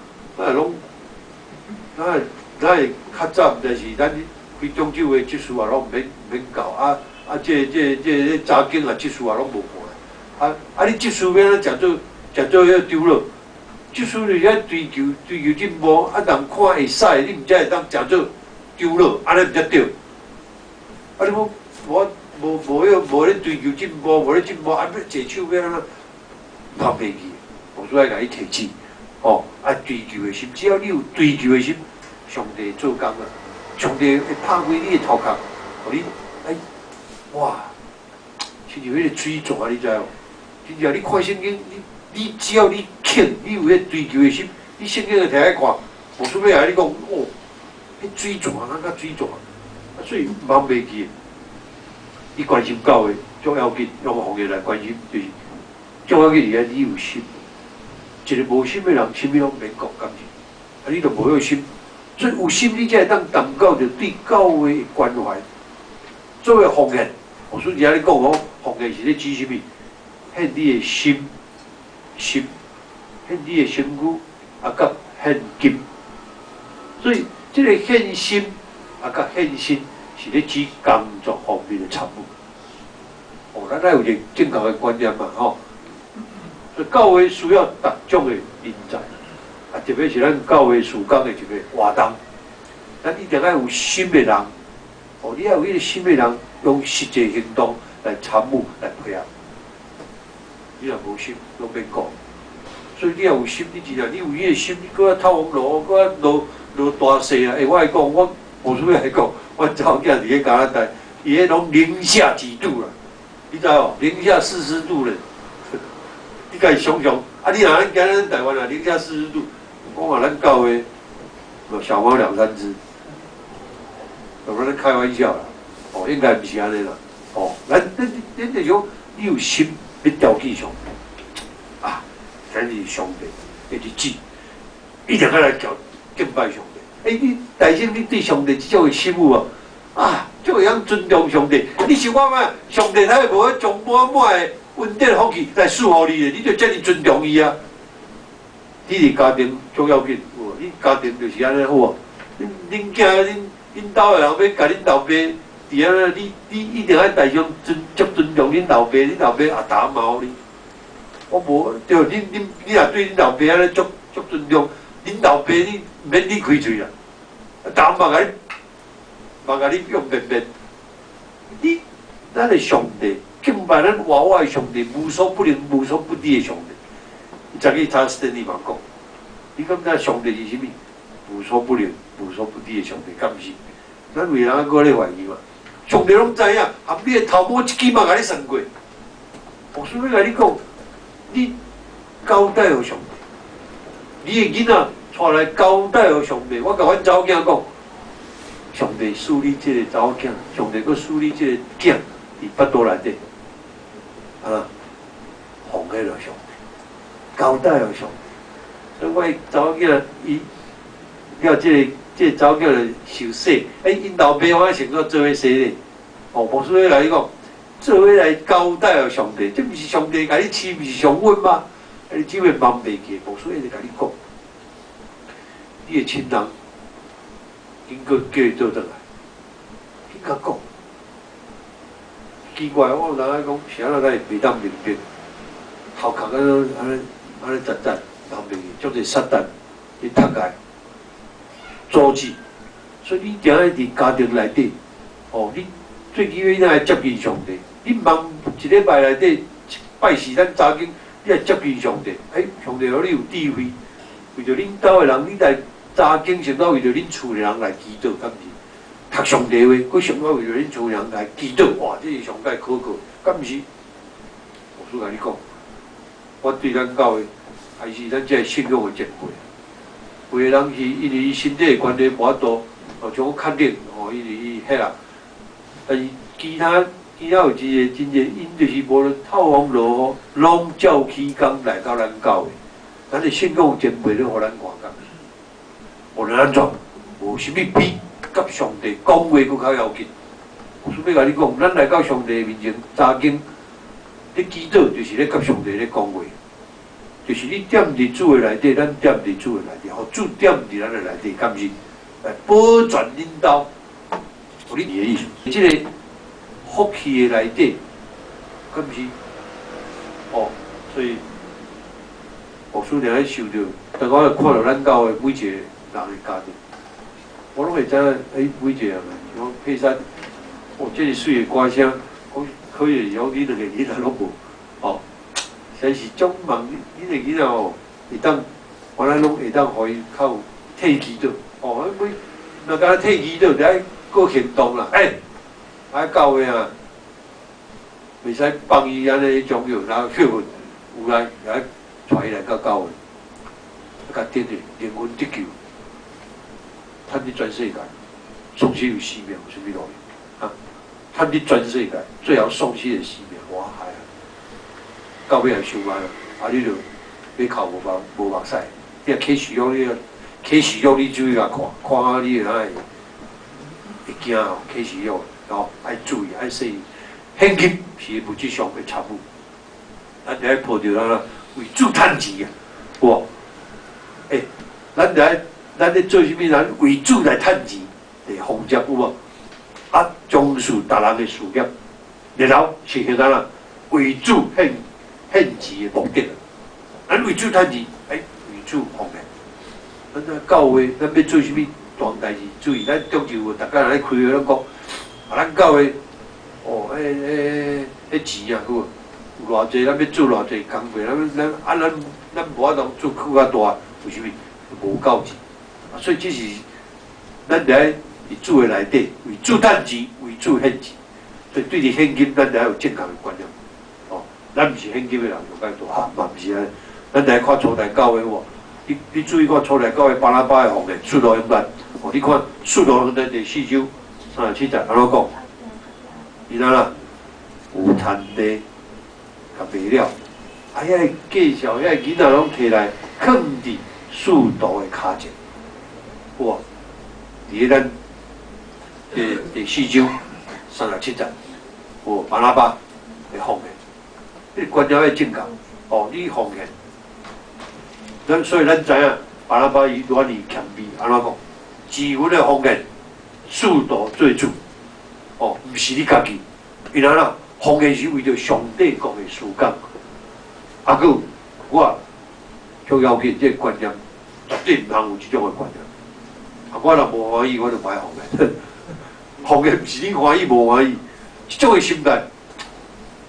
咱会较早，但是咱规中州的技术啊，拢免教这查经啊技术啊，拢无。你技术要食做迄丢了，即使你在追求进步，啊，人看会使，你毋才会当食做丢了，安尼毋才对。啊，你无咧追求进步，无咧进步，啊，要坐手要安怎放袂去？无需要甲伊提起，哦，啊，追求的心，只要你有追求的心，上帝做工啊，上帝会拍开你的头壳，互你哎，哇，亲像迄个水泉啊，你知无？真正你看圣经，你只要你肯，你有迄追求的心，你圣经就摕来看，无需要甲你讲哦，迄水泉啊，咱甲水泉啊，所以放袂去。你关心教会，最要紧用行业来关心，就是最要紧是你有心。一个无心的人，啥物拢免讲，敢是？啊，你都无有心，所以有心，你才会当担到着对教会的关怀。作为奉献，我孙仔咧讲哦，奉献是咧指啥物？献你的心，献你的身躯，啊，甲献金。所以，这个献心啊，甲献心。是咧指工作方面的产物，哦，咱要有一个正确的观念嘛，吼。所以教会需要各种的人才，啊，特别是咱教会事工的一个活动，咱一定要有心的人，哦，你要有迄个心的人，用实际行动来参与来配合。你若无心，拢免讲。所以你要有心，你真正你有迄个心，你搁较透风路，搁较落大势啊！我来讲，我无需要来讲。我查某囝伫咧加拿大，伊迄拢零下几度啦，你知无？零下40度咧，你家己想想，啊，你若咱今咱台湾啊，零下40度，我话咱教会，小猫2、3只，有无咧开玩笑啦？哦，应该毋是安尼啦。哦，咱就讲，你有心要调起上帝啊，咱是上帝的日子，一定要来敬拜上帝。你大声，你对上帝这种的心有啊，就会晓尊重上帝。你想看嘛？上帝他无将满满的恩典福气来赐予你的，你就遮尔尊重伊啊。你的家庭重要紧，你家庭就是安尼好啊。恁囝、恁兜的人要甲恁老爸，伫安尼，你一定要大声尊重恁老爸，恁老爸也打毛你。我无对，你若对恁老爸安尼足尊重，恁老爸你免你开嘴啦。打嘛甲你用面，咱的上帝敬拜咱活活的上帝，无所不能、无所不知的上帝。昨日查斯汀利嘛讲，你感觉上帝是啥物？无所不能、无所不知的上帝，敢毋是？咱为人搁咧怀疑嘛？上帝拢知影，含你的头毛一支嘛，甲你算过。我顺便甲你讲，你交代互上帝，你的囡仔带来交代互上帝。我甲阮查某囝讲。上帝赐你这个查某囝，上帝搁赐你这个囝，伫腹肚内底，啊，奉献了上帝，交代了上帝。所以我查某囝伊了这个查某囝就受洗，因老爸我想要做伙洗咧，哦，无所谓来你讲，做伙来交代了上帝，这毋是上帝甲你赐，毋是上恩吗？你只会忘袂记，无所谓就甲你讲，你的亲人。应该叫伊做倒来，应该讲。奇怪，我有人讲，啥人来袂当明白？头壳安尼杂，后面足侪撒旦去覆盖阻止，所以你定爱伫家庭内底，哦，你最基本来接近上帝。你忙一礼拜内底拜四咱早经，你来接近上帝，上帝互你有智慧，为着恁兜的人，你来。早经上到为着恁厝的人来祈祷，敢是？读上帝话，佮上到为着恁厝的人来祈祷，哇！这是上界可靠，敢毋是？我所甲你讲，我对咱教会还是咱这信仰的前辈。有的人是因为伊身体的关系无法度，像我确定，因为伊迄啦。但是其他有一个真正，因就是无论透风落雨，拢照起工来到咱教会，咱的信仰前辈咧，互咱看敢。无论安怎，无啥物比甲上帝讲话佫较要紧。我顺便甲你讲，咱来到上帝面前，早经咧祈祷，就是咧甲上帝咧讲话，就是你踮伫主的内底，咱踮伫主的内底，互主踮伫咱的内底，敢是来保全恁兜。有你的意思，即个福气的内底，敢是？哦，所以牧师娘咧受着，但我看到咱教会每一个人的家庭，我拢会知影，每一个人像佩珊，哦，这是水的歌声，讲可以有你两个囡仔拢无，哦，实是种忙，你个囡仔哦，会当，我咱拢会当互伊较有体祈祷，哦，每若敢若体祈祷，就爱过行动啦，爱教会啊，袂使放伊安尼种样，然后血魂有来来带伊来到教会，甲得着灵魂得救，趁伫全世界，送死有性命，有啥物路用啊？趁伫全世界，最后送死的性命，哇嗨啊！到尾也伤歹啊！你就要哭无目屎，你啊起序用你注意甲看啊你会会惊哦，起序用哦，爱注意爱细心，献金是物质上的产物，咱就爱抱着咱为主趁钱啊，有无？咱咧做啥物？咱为主来趁钱，的方针有无？啊，重视达人的事业，然后是迄个啦，为主献钱的目的。咱为主趁钱，为主奉献。咱教会，咱要做啥物大代志？注意，咱中就大家来开会，咱讲，啊，咱教会，哦，钱啊，有偌济，咱要做偌济工课，咱无法通做较大，为啥物？无够钱，所以这是咱在主的内底，为主趁钱，为主献钱。所以对于献金，咱得有正确的观念。哦，咱毋是献金的人，有介大嘛毋是啊。咱来看初代教会喎，你注意看初代教会巴拉巴的奉献，速度很慢。哦，你看速度很慢，第4章37节安怎讲？伊哪啦？有田地，甲卖了，啊，遐介绍，遐囡仔拢摕来放伫速度的骹前。哇！伫咱第4章37节，有巴拉巴的奉献，你观念要正确。哦，你奉献，所以咱知影巴拉巴伊愿意谦卑，安怎讲？自阮的奉献，速度做主。哦，毋是你家己，因为啦，奉献是为着上帝讲的事工。啊，佮我足要紧，这观念绝对毋通有即种的观念。啊，我若无欢喜，我就唔爱奉献。奉献毋是你欢喜无欢喜，即种的心态，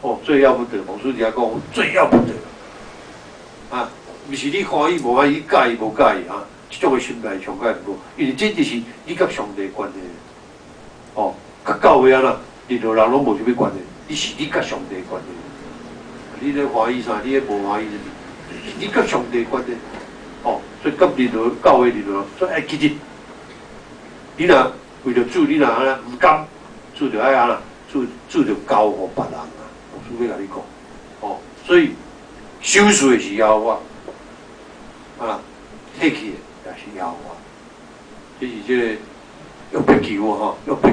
哦，最要不得。牧师伫遐讲，最要不得。啊，毋是你欢喜无欢喜，你介意无介意啊？即种的心态上解无，因为这就是你甲上帝关系。哦，甲教会啊啦，任何人拢无啥物关系，你是你甲上帝关系。你咧欢喜啥？你咧无欢喜啥？你甲上帝关系。哦，所以甲任何教会任何，所以其实你若为着主，你若安尼毋甘，主就爱安啦，主就交互别人啊。牧师要甲你讲，哦，所以收税是要我，啊，退去也是要我，这是这个约伯记吼，约伯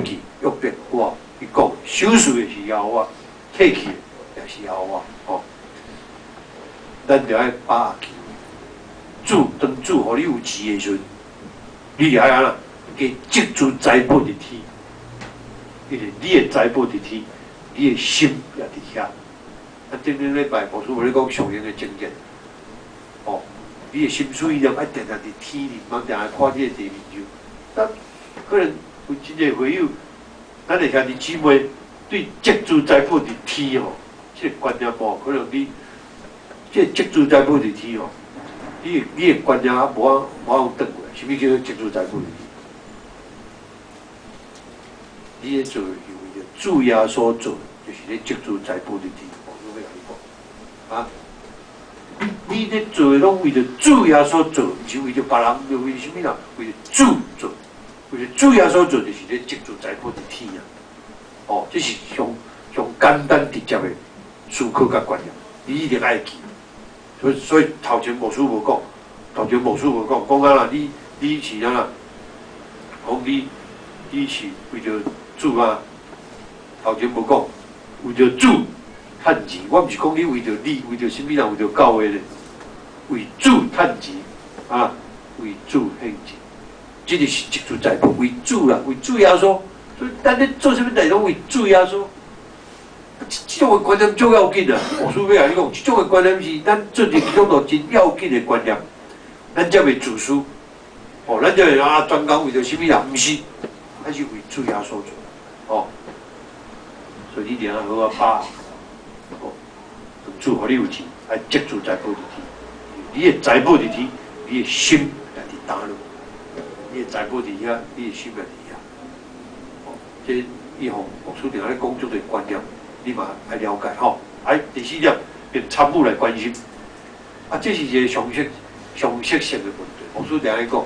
哇，伊讲收税是要我，退去也是要我，哦，咱就爱把握记。当主互你有钱的时阵，你就爱安啦，给积聚财宝伫天，因为你的财宝伫天，你的心也伫遐。啊，顶礼拜牧师有咧讲上人的经验，哦，你的心思意念爱定定伫天里，茫定来看你的地面上。咱可能有真个会友，咱会兄弟姊妹对积聚财宝伫天哦，这个观念无可能你，这积聚财宝伫天哦。你的观念啊，无法转过来，啥物叫做积聚财富？你咧做是为着主耶稣做，就是咧积聚财富的地方。我要甲你讲，啊，你咧做的拢为着主耶稣做，毋是为着别人，就为什么啦？为着主做，为着主耶稣做，就是咧积聚财富的天啊！哦，这是上简单直接的思考甲观念，你一定爱记。所以头前牧师无讲，讲啊啦，你是啊啦，讲你是为着主啊，头前无讲，为着主趁钱，我毋是讲你为着你，为着什么人，为着教会咧，为主趁钱啊，为主献钱，这就是积聚财富，为主啦，为主耶稣，所以咱咧做什么代拢为主耶稣，这种观念足要紧啊！我所要甲你讲，这种观念是咱做入其中度真要紧的观念，咱才袂自私。哦，咱才会专讲为着什么人，毋是，还是为主耶稣做。哦，所以你定要好好把哦，主互你有钱，爱接住财宝伫天。你的财宝伫天，你的心也伫打落。你的财宝伫遐，你的心也伫遐。哦，这以后牧师定咧讲足个观念。你嘛爱了解吼，第四点，用参悟来关心，这是一个常识性的问题。牧师定咧讲，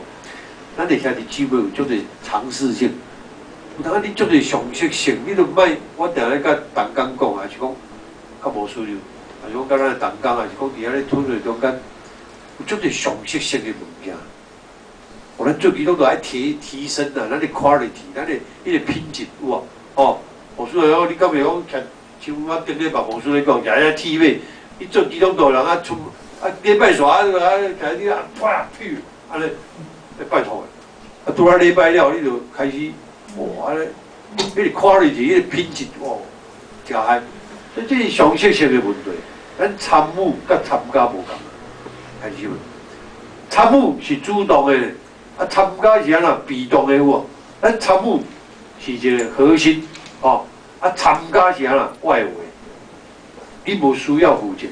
咱伫遐伫姊妹有足个常识性，有当你足个常识性，你著莫我定咧甲同工讲，还是讲较无需要，还是讲甲咱同工，还是讲伫遐咧讨论中间有足个常识性的物件。我咱做基督徒爱提升啊，咱的 quality， 咱的迄个品质有无？哦，牧师讲你敢袂讲？像我顶礼拜牧师咧讲，日日铁尾，你做基督徒人啊出礼拜煞开始啪屁，安尼拜托的，拄啊礼拜了，你就开始哇，安尼，迄个 quality， 迄个品质哇，真嗨，所以这是常识性的问题，咱参悟甲参加无共，开始问，参悟是主动的，参加是安那被动的有无？咱参悟是一个核心，哦。参加是安那外围，你无需要负责，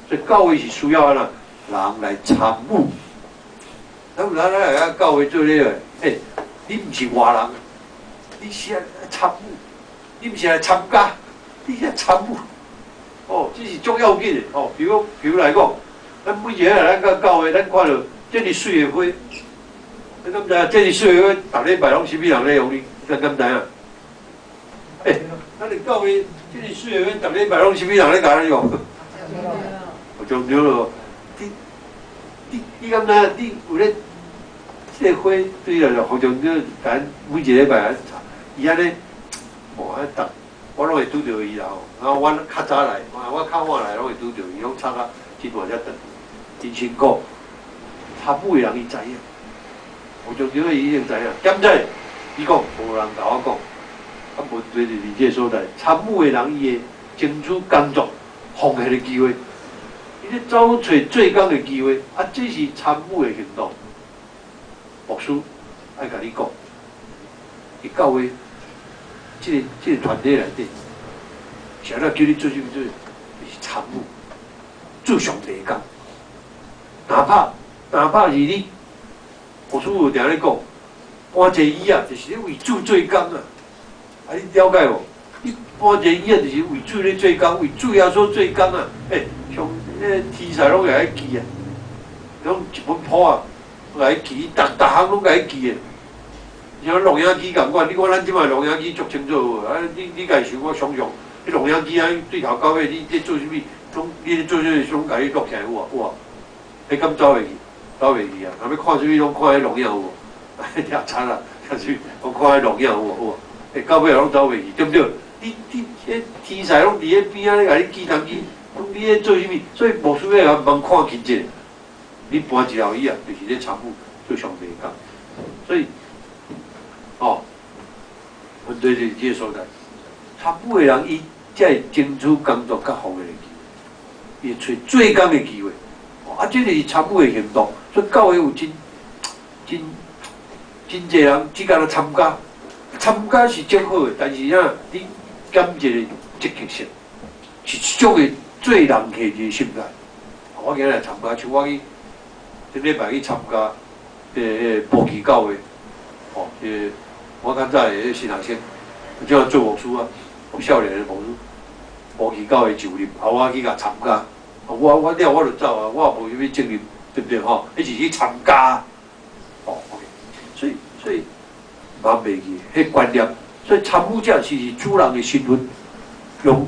所以教会是需要安那人来参悟。咱来教会做咧个，你毋是外人，你是来参悟，你毋是来参加，你是来参悟。哦，这是足要紧的哦。比如来讲，咱每一个人到教会，咱看到这里水的花，你敢知影？这里水的花，逐礼拜拢是咩人咧用哩？你敢知影？咱哋教会这里水的花，逐礼拜拢是咩人咧甲咱用？我就对咯。你敢知？你有咧？这个花对了，好像就咱每一礼拜伊安尼，哇！我拢会拄着伊啦吼。然后我较早来，我较晚来拢会拄着伊，拢插啊真大只长，真辛苦。参悟的人伊知影，我就觉得伊一定知影。兼在伊讲无人甲我讲，问题就是这所在。参悟的人伊会争取工作奉献的机会，伊咧找找做工的机会，这是参悟的行动。牧师爱甲你讲，伊教会这个团体内底，想要叫你做什么做，就是参悟，做上帝的工。哪怕是你，牧师有定咧讲，搬一椅啊，就是咧为主做工啊。你了解无？你搬一椅啊，就是为主咧做工，为主耶稣做工啊。像题材拢会爱记啊，拢一本谱啊。来记，逐项拢来记的。像录影机共款，你看咱即摆录影机足清楚无？你家想我想，你录影机对头到尾，你做啥物？拢你咧做啥物？拢家己录起来有无？你敢走袂去？走袂去啊！若要看啥物，拢看迄录影有无？听惨啦！听啥物？我看迄录影有无？到尾拢走袂去，对不对？你迄题材拢伫迄边仔咧，甲你记东记，你咧做啥物？所以无需要慢看紧者。你搬一条椅啊，就是咧参悟做上帝工，所以，问题就是这个所在。参悟的人，伊才会争取工作较丰富的机会，伊会找做工的机会。这就是参悟的行动。所以教会有真侪人只干参加，参加是真好的，但是你减一个积极性，是一种的做人客气的心态。我今日来参加，像我去。顶礼拜去参加布基教会，我较早的新学生，即个做牧师啊，少年的牧师，布基教会就任，我去甲参加，我了我就走啊，我也无啥物责任，对不对吼？迄是去参加，OK， 所以忘袂记迄观念，所以参悟者是主人的身份，用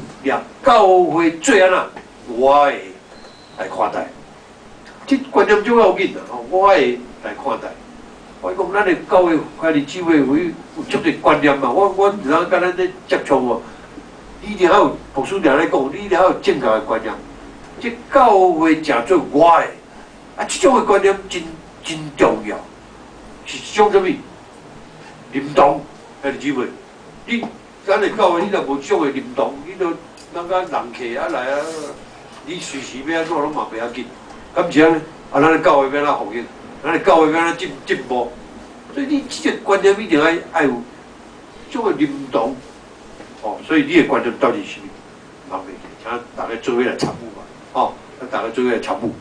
教会做安那，我会来看待。这观念足要紧啦，我会来看待。我讲咱的教会开的聚会有足个观念嘛，我毋通甲咱咧接触哦。你一定要有牧师定咧讲，你一定要有正确的观念。这教会诚做我的，这种的观念真重要。是一种什么？认同，开的聚会。咱的教会你若无这种的认同，你都人家人客啊来啊，你随时要安怎拢嘛袂要紧，敢是安尼？啊，咱的教会要安怎福音？咱的教会要安怎进步？所以你这个观念一定要有这个认同，哦，所以你的观念到底是什么？忙袂记，请大家做伙来参悟嘛，哦，大家做伙来参悟。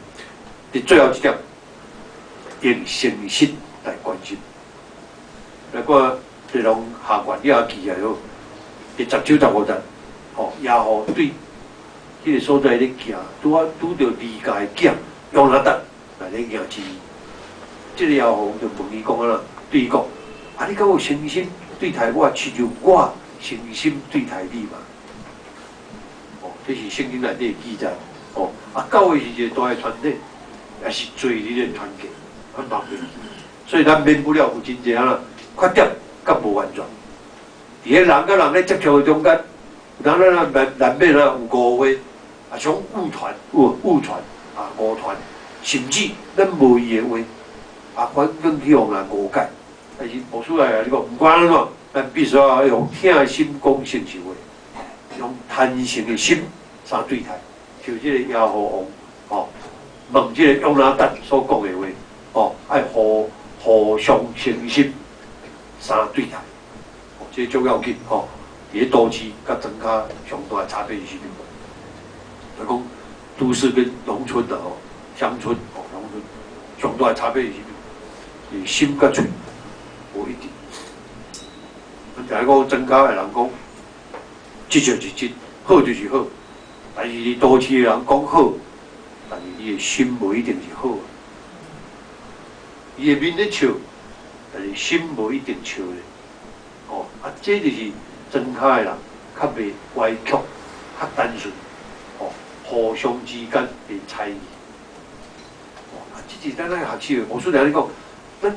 第最后一点，用诚实来关心。来个这种下관你也记下哟，第19、15站，哦，也好对，迄个所在咧行，拄着离家的囝用哪搭来咧行之，这个也好就问伊讲啊，对伊讲，啊，你敢有诚心对待我，亲像我诚心对待你嘛？哦，这是圣经内底的记载。哦，啊，教会是一个大的团体，也是做你的团结，很方便。所以咱免不了有真济啊，缺点甲无完全。伫个人甲人咧接触的中间，人难免啊有误会，啊像误传啊误传，甚至咱无意的话，啊反更去互人误解。但是无出来啊，你讲唔管安怎，咱必须要用疼心讲诚实话，用坦诚的心相对待。就这个亚和王，哦，问这个永拿达所讲的话，哦，爱互相诚心相对待，哦，这重要紧，哦，伫个都市甲庄脚上大的差别是啥物？就讲都市跟农村的哦，乡村哦，农村上大的差别是啥物？是心甲嘴无一定。咱就来讲庄脚的人讲，即就是即，好就是好。但是你都市的人讲好，但是伊的心无一定是好。伊的面咧笑，但是心无一定笑咧。哦，啊，这就是庄脚的人较袂歪曲，较单纯。哦，互相之间的猜疑。哦，啊，这是咱咧学习的。无说定咧讲，咱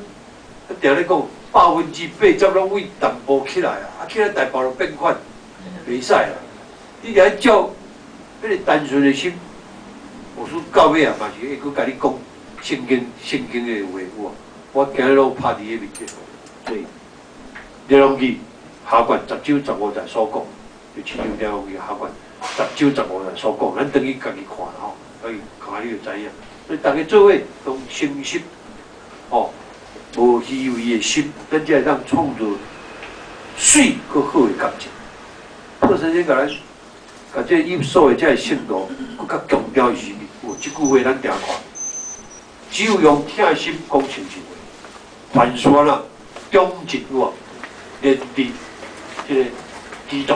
定咧讲80%拢为淡薄起来啊，起来大包就变款，袂使啦。你来照。迄个单纯的心，我说到尾啊嘛是会佫甲你讲圣经的话有啊，我今日拢拍伫迄面顶，所以《列王记》下卷19、15节所讲，就亲像《列王记》下卷19、15节所讲，咱等于家己看吼，可以看你就知影。所以大家做伙用诚实，哦，无虚伪的心，咱才会当创造水佫好的感情。破神仙甲咱。甲这伊所的这信徒，佫较强调是物。即句话咱定看，只有用疼心讲诚实话，凡事啦，忠直我，连伫这个基督。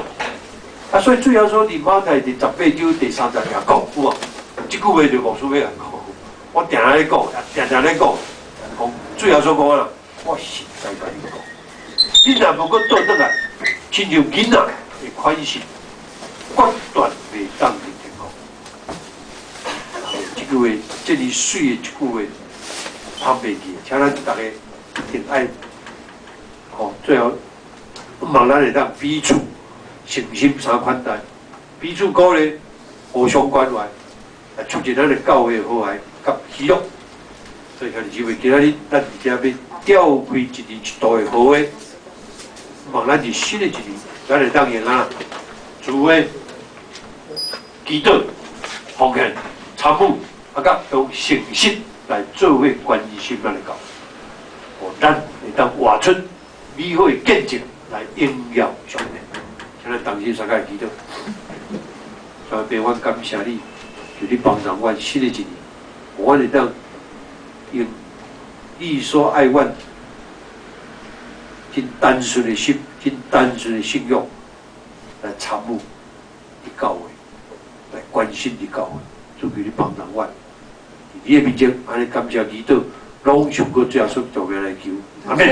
啊，所以最后说，伫马太第18章第30节讲，有无？即句话就无需要人讲，我定咧讲，定咧讲，最后所讲啦，我实在甲你讲，你若无搁倒转来，亲像囡仔的款式。决断袂当离天空。这句话，这里水的一句话，拍袂记，请咱大家挺爱。哦，最后望咱会当彼此诚心相款待，彼此鼓励，互相关怀，来促进咱的教会和谐甲喜乐。所以，兄弟姊妹，今仔日咱而家要召开一年一度的和谐，望咱是新的一年，咱会当用啊，诸位。祈祷、奉献、参悟，啊，甲用诚实来做伙关心咱的教，哦，咱会当活出美好的见证来荣耀上帝。请咱同心三界祈祷，上帝，我感谢你，就你帮助我新的一年，我会当用你所爱我真单纯的心、真单纯的信仰来参悟你教会。来关心你教会，就叫你帮助我。你的面前，安尼感谢祈祷，拢上过最后所做嘅来求，阿门。